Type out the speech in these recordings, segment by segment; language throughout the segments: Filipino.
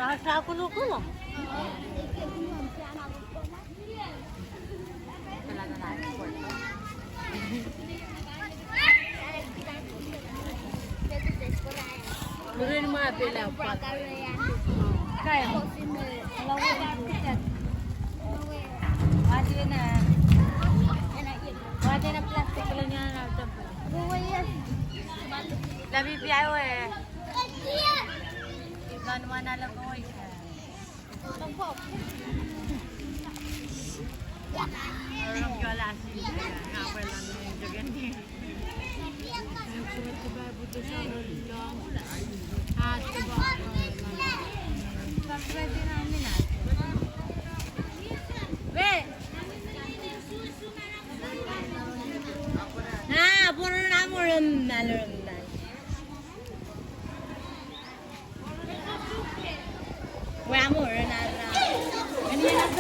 Rasa aku lupa loh. Beri mah bela apa? Kaya. Wajib na. Wajib na plastik lang niya na ito. Labi piayo eh. Ikaw naman alam ko isa. Orang jual asli. Apa yang jaga ni? Surat kebal butuh sama long. Coba. Sampai di mana nak? Weh. Nah, pun nama rendah. Weh, amo rendah. Ini nak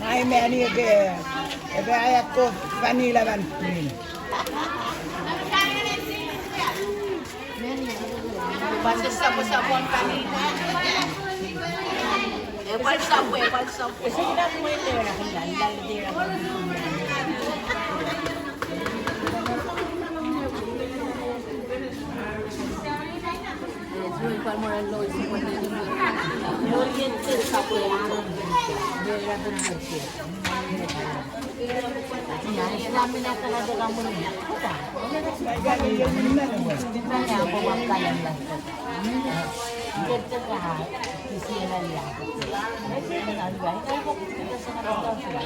Ay, meni ke, ayat ko vanilla ban. Basta sabu-sabuan kanina. Balsabu. Kasi mo ito na hindan, Islami na talaga kamu niya. Ditanya ako makalan lang. Ganda ka ha. Isira niya. Ay ko kita sa kanila.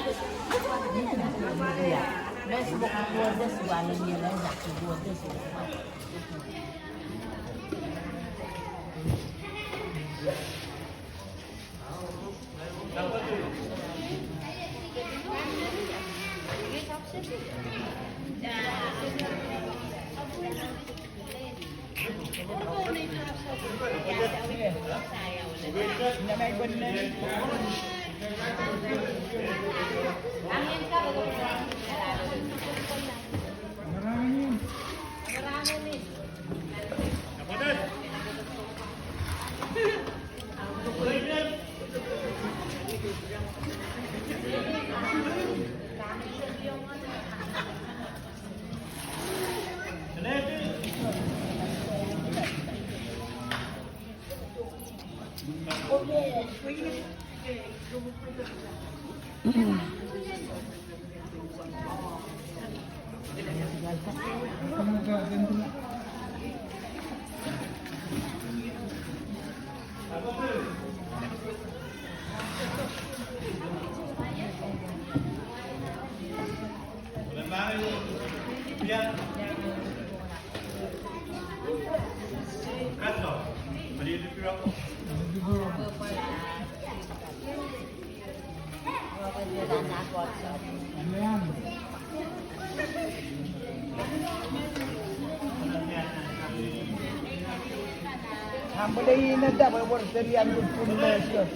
Mes bukan bordes wala niya lang sa bordes. Boleh nak dapat berserian pun lesson.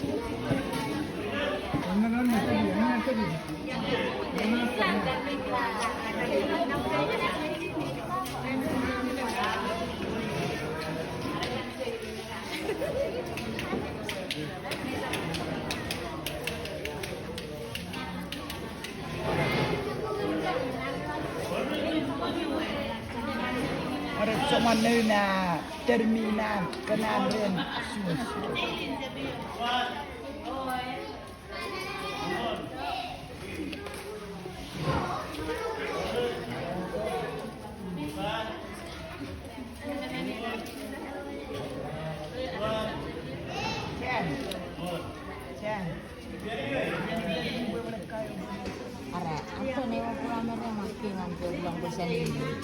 Ada cuma na terminal kenalan susu.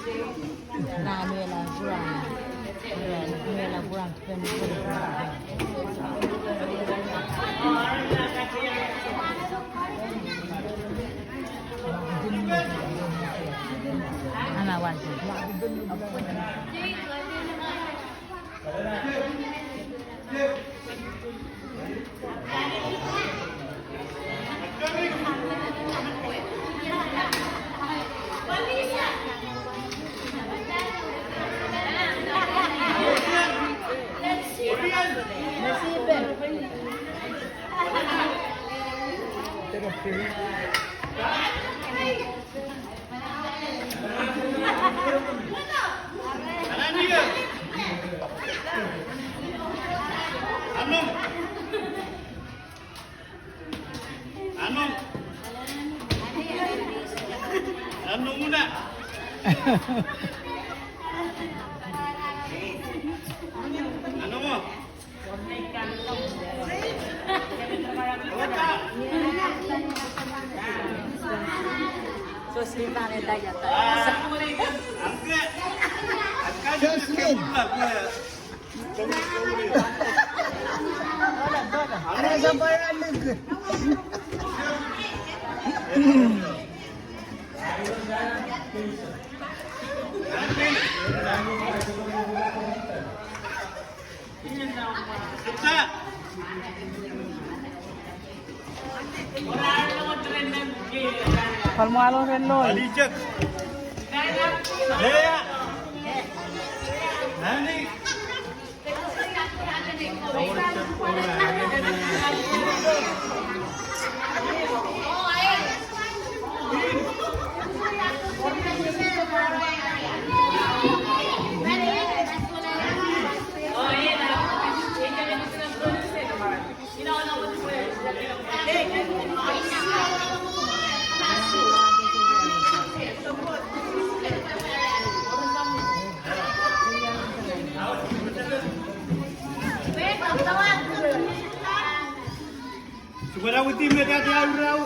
Nah, Nuela kurang. Nuela kurang. Anak wajib. Ano muna? Ano mo? So, sila na tayo. Jasmine. Ano sa paralig? Palmualo rin lol. Alijak. Leya. Nani. Segera utim dia dia urau.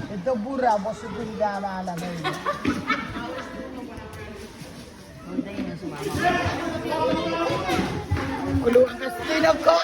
Ito bura, boss ko yung gana ngayon. Kuluan ka sa ko.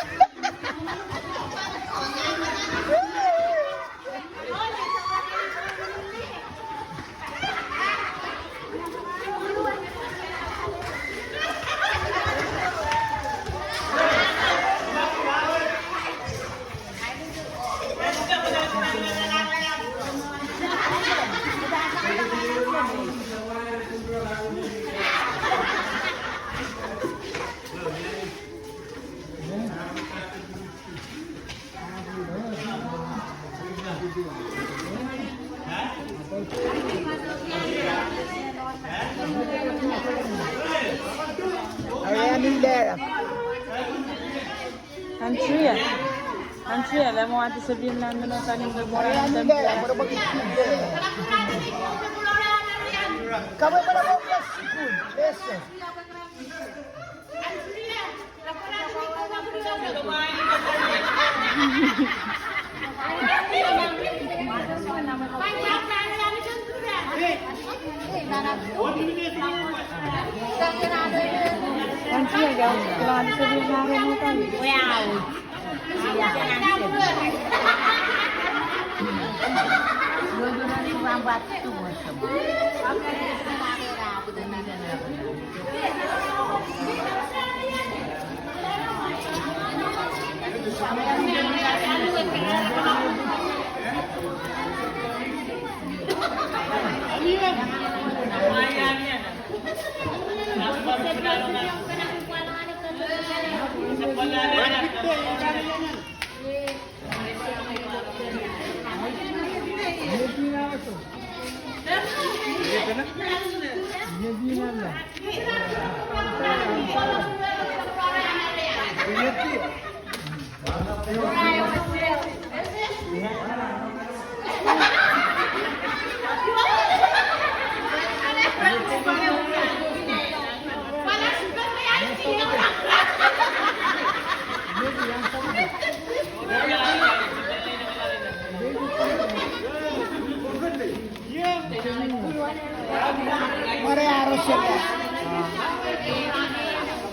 Ayan in there. Country, alam mo ate sabihin na ano sa aning nagmura Ayan ng in there. Pero mag-ikinde. Kamay pa lang ako sikul. Beso. Country, kailangan sabihin na rin mo kami. Wow. Mare harus ya.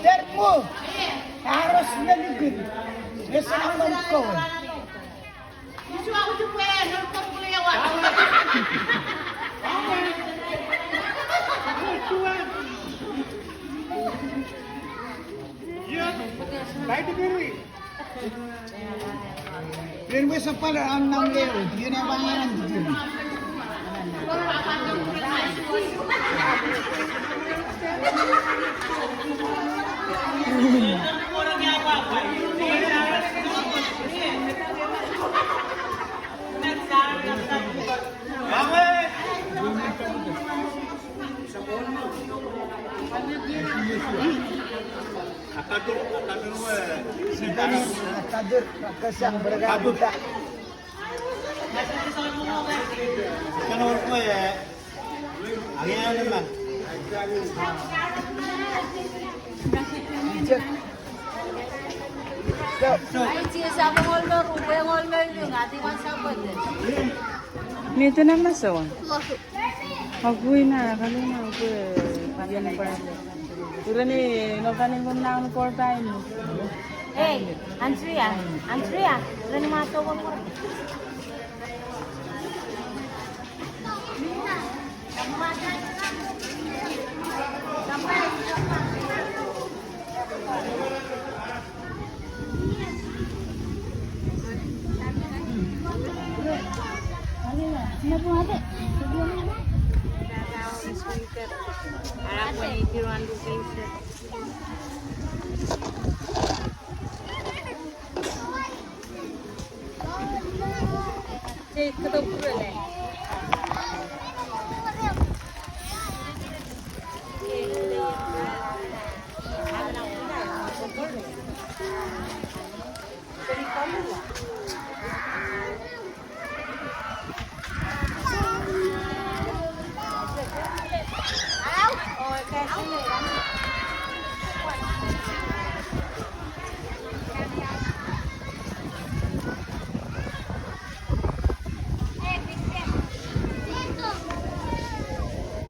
Termu harus naligid. Esa naman ko. Isu aku juga nonton kelewat. Iya. Baik diri. Then we sa pala ang nangyero. Yun ang pangalan dito. Kadir kasang bergabung. Kanor ko naman. Ay, siya sa mga olmer, upay ang olmer yung ating masabot. Nito na maso. Agoy na, kami na ako Yan pa. Tura ni, kanin ko na ako for time. Hey, Andrea, tura ni mato ko mo. Anak ko ni Tiruan Rupies. Cek ketemu dulu. Oh, kasi